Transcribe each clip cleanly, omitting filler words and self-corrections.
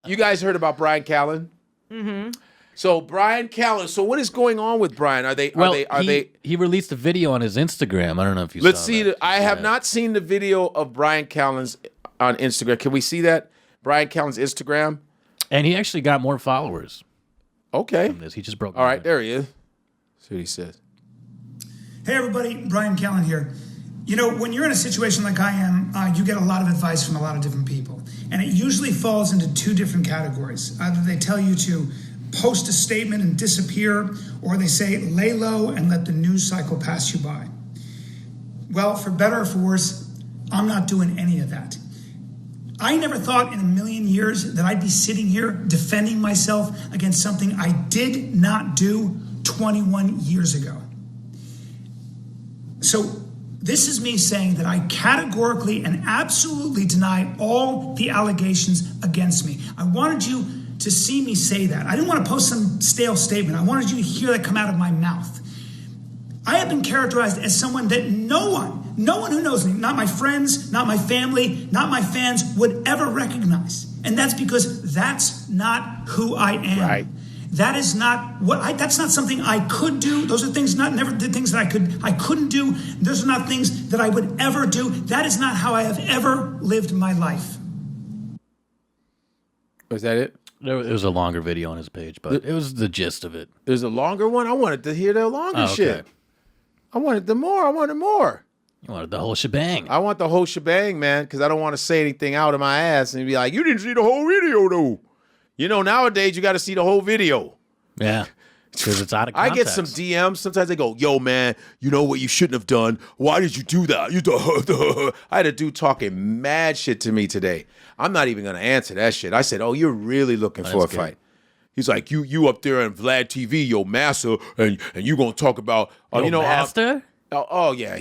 You guys heard about Bryan Callen? Mm-hmm. So Bryan Callen. So what is going on with Bryan? Are they? He released a video on his Instagram. I don't know if you. Let's saw see. that. I have not seen the video of Bryan Callen's on Instagram. Can we see that? Bryan Callen's Instagram. And he actually got more followers. Okay. From this. He just broke. All right, there he is. See what he says. Hey everybody, Bryan Callen here. You know, when you're in a situation like I am, you get a lot of advice from a lot of different people. And it usually falls into two different categories. Either they tell you to post a statement and disappear, or they say lay low and let the news cycle pass you by. Well, for better or for worse, I'm not doing any of that. I never thought in a million years that I'd be sitting here defending myself against something I did not do 21 years ago. So this is me saying that I categorically and absolutely deny all the allegations against me. I wanted you to see me say that. I didn't want to post some stale statement. I wanted you to hear that come out of my mouth. I have been characterized as someone that no one who knows me, not my friends, not my family, not my fans, would ever recognize. And that's because that's not who I am. Right. That is not that's not something I could do. Those are things never the things that I couldn't do. Those are not things that I would ever do. That is not how I have ever lived my life. Was that it? There was a longer video on his page, but it was the gist of it. There's a longer one. I wanted to hear the longer shit. Okay. I wanted more. You wanted the whole shebang. I want the whole shebang, man, because I don't want to say anything out of my ass and be like, you didn't see the whole video, though. You know, nowadays you got to see the whole video. Yeah, because it's out of I context. get some DMs. Sometimes they go, yo, man, you know what you shouldn't have done? Why did you do that? I had a dude talking mad shit to me today. I'm not even going to answer that shit. I said, oh, you're really looking for a fight. He's like, you up there on Vlad TV, yo, master, and you going to talk about, you know. Master? Oh yeah,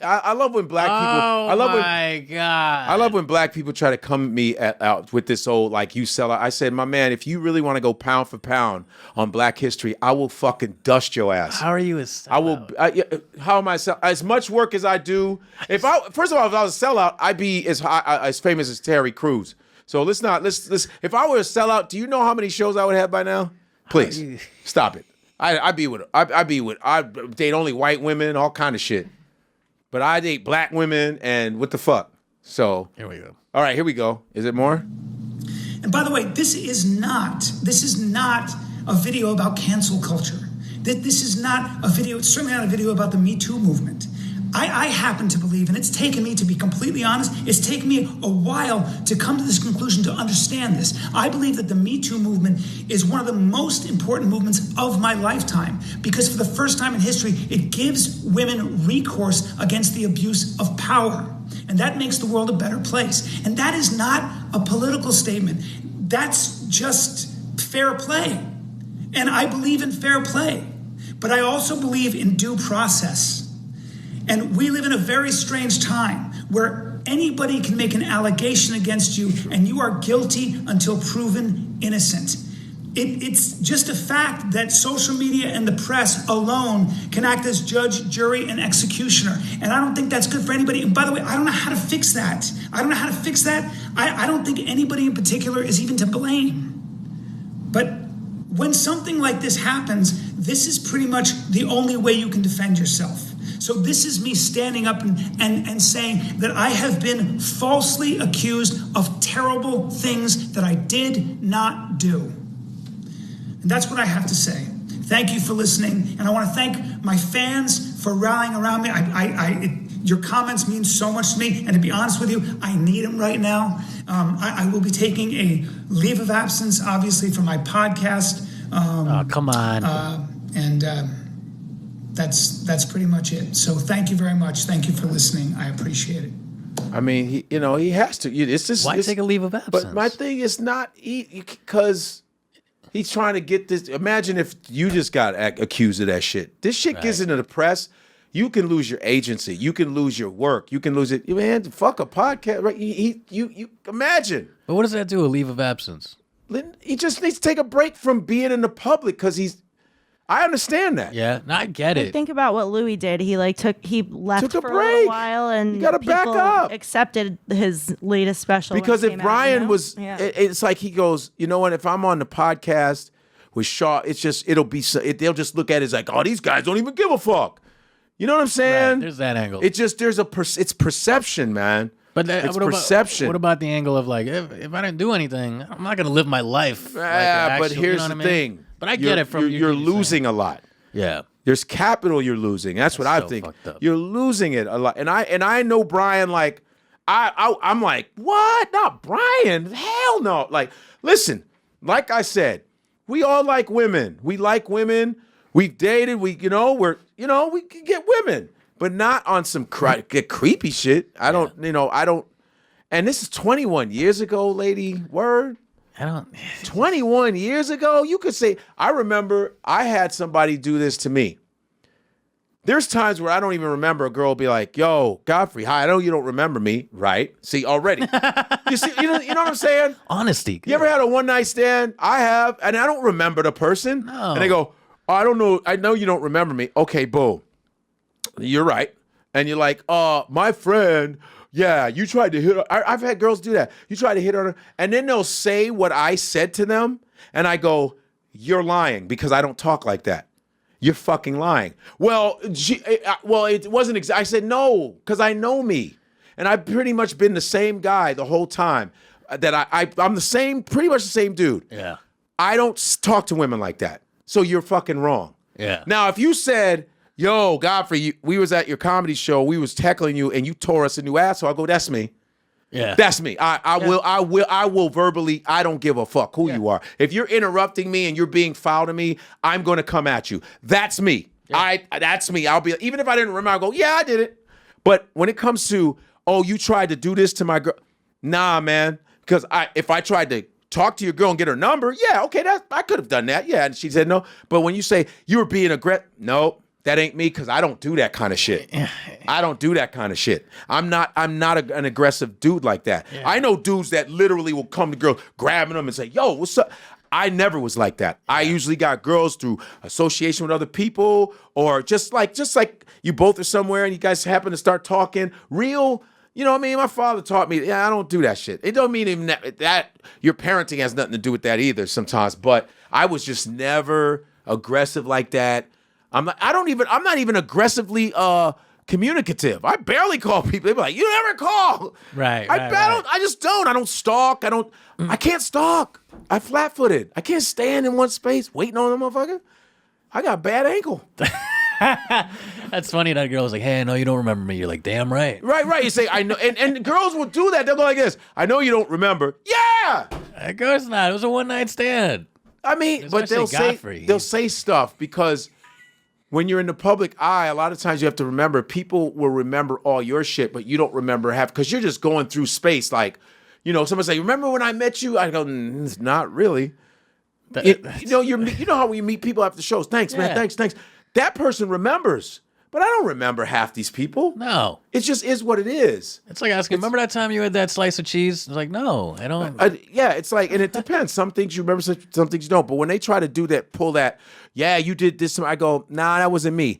I love when black people. Oh, I love my God! I love when black people try to come at me out with this old like you sell out. I said, my man, if you really want to go pound for pound on Black history, I will fucking dust your ass. How are you a sellout? I will. How am I as much work as I do? If I was a sellout, I'd be as famous as Terry Crews. So let's. If I were a sellout, do you know how many shows I would have by now? Please stop it. I date only white women, all kind of shit. But I date black women and what the fuck? So here we go. All right, here we go. Is it more? And by the way, this is not a video about cancel culture. This is not a video, it's certainly not a video about the Me Too movement. I happen to believe, and it's taken me, to be completely honest, it's taken me a while to come to this conclusion, to understand this. I believe that the Me Too movement is one of the most important movements of my lifetime, because for the first time in history, it gives women recourse against the abuse of power. And that makes the world a better place. And that is not a political statement. That's just fair play. And I believe in fair play. But I also believe in due process. And we live in a very strange time where anybody can make an allegation against you and you are guilty until proven innocent. It's just a fact that social media and the press alone can act as judge, jury, and executioner. And I don't think that's good for anybody. And by the way, I don't know how to fix that. I don't think anybody in particular is even to blame. But when something like this happens, this is pretty much the only way you can defend yourself. So this is me standing up and saying that I have been falsely accused of terrible things that I did not do. And that's what I have to say. Thank you for listening. And I want to thank my fans for rallying around me. Your comments mean so much to me. And to be honest with you, I need them right now. I will be taking a leave of absence, obviously, for my podcast. Come on. That's pretty much it. So thank you very much. Thank you for listening. I appreciate it. I mean, he has to. It's just why take a leave of absence? But my thing is not because he's trying to get this. Imagine if you just got accused of that shit. This shit gets into the press. You can lose your agency. You can lose your work. You can lose it. Man, fuck a podcast. Right? You imagine. But what does that do? A leave of absence? He just needs to take a break from being in the public because he's. I understand that. Yeah, no, I get it. Think about what Louis did. He left Took a for a break. little while, and You gotta back people up. accepted his latest special. when Because it if came out, Bryan you know? was, Yeah. it's like he goes, you know what? If I'm on the podcast with Shaw, it's just they'll just look at it as like, oh, these guys don't even give a fuck. You know what I'm saying? Right, there's that angle. It just it's perception, man. But it's what about- perception. What about the angle of like, if I didn't do anything, I'm not gonna live my life. Yeah, but here's the thing. But I get it from you're you losing a lot. Yeah. There's capital you're losing. That's what I so think. fucked up. You're losing it a lot. And I know Bryan, like, I'm like, what? Not Bryan. Hell no. Like, listen, like I said, we all like women. We like women. We've dated. We can get women, but not on some creepy shit. I don't. And this is 21 years ago, lady. Word. 21 years ago, you could say, I remember I had somebody do this to me. There's times where I don't even remember a girl be like, yo, Godfrey, hi, I know you don't remember me, right? See, already. You know what I'm saying? Honesty. You ever had a one-night stand? I have, and I don't remember the person. No. And they go, oh, I don't know, I know you don't remember me. Okay, boom. You're right. And you're like, my friend, yeah, you tried to hit her. I've had girls do that. You tried to hit her, and then they'll say what I said to them, and I go, you're lying because I don't talk like that. You're fucking lying. Well, it wasn't I said no, because I know me. And I've pretty much been the same guy the whole time. That I'm the same, pretty much the same dude. Yeah. I don't talk to women like that. So you're fucking wrong. Yeah. Now, if you said, yo, Godfrey, we was at your comedy show, we was tackling you, and you tore us a new asshole, I go, that's me. Yeah. That's me. I will verbally, I don't give a fuck who you are. If you're interrupting me and you're being foul to me, I'm going to come at you. That's me. Yeah. That's me. I'll be, even if I didn't remember, I'll go, yeah, I did it. But when it comes to, oh, you tried to do this to my girl, nah, man. Because if I tried to talk to your girl and get her number, yeah, okay, I could have done that. Yeah, and she said no. But when you say you were being aggressive, no. That ain't me, because I don't do that kind of shit. I don't do that kind of shit. I'm not an aggressive dude like that. Yeah. I know dudes that literally will come to girls, grabbing them and say, yo, what's up? I never was like that. Yeah. I usually got girls through association with other people, or just like you both are somewhere and you guys happen to start talking. Real, you know what I mean? My father taught me, I don't do that shit. It don't mean even that your parenting has nothing to do with that either sometimes, but I was just never aggressive like that. I'm not even aggressively communicative. I barely call people. They be like, you never call. Right. I just don't. I don't stalk. I can't stalk. I flat-footed. I can't stand in one space waiting on a motherfucker. I got a bad ankle. That's funny. That girl was like, hey, I know you don't remember me. You're like, damn right. Right. You say, I know. And girls will do that. They'll go like this. I know you don't remember. Yeah. Of course not. It was a one-night stand. I mean, but they'll say stuff because when you're in the public eye, a lot of times you have to remember, people will remember all your shit, but you don't remember half, because you're just going through space. Like, somebody say, remember when I met you? I go, not really. You know how we meet people after shows. Thanks, man. Thanks. That person remembers, but I don't remember half these people. No. It just is what it is. It's like asking, remember that time you had that slice of cheese? It's like, no, I don't. It's like, and it depends. Some things you remember, some things you don't. But when they try to do that, pull that, yeah, you did this, I go, nah, that wasn't me.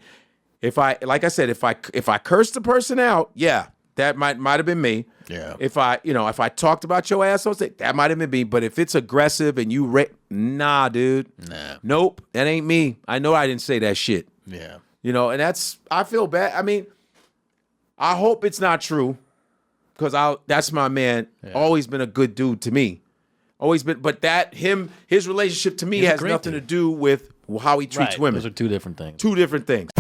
Like I said, if I cursed the person out, yeah, that might have been me. Yeah. If I talked about your ass, I'll say that might have been me. But if it's aggressive and you nah, dude. Nah. Nope, that ain't me. I know I didn't say that shit. Yeah. And I feel bad. I mean, I hope it's not true, because that's my man. Yeah. Always been a good dude to me. Always been, but his relationship to me has nothing to do with how he treats women. Those are two different things. Two different things.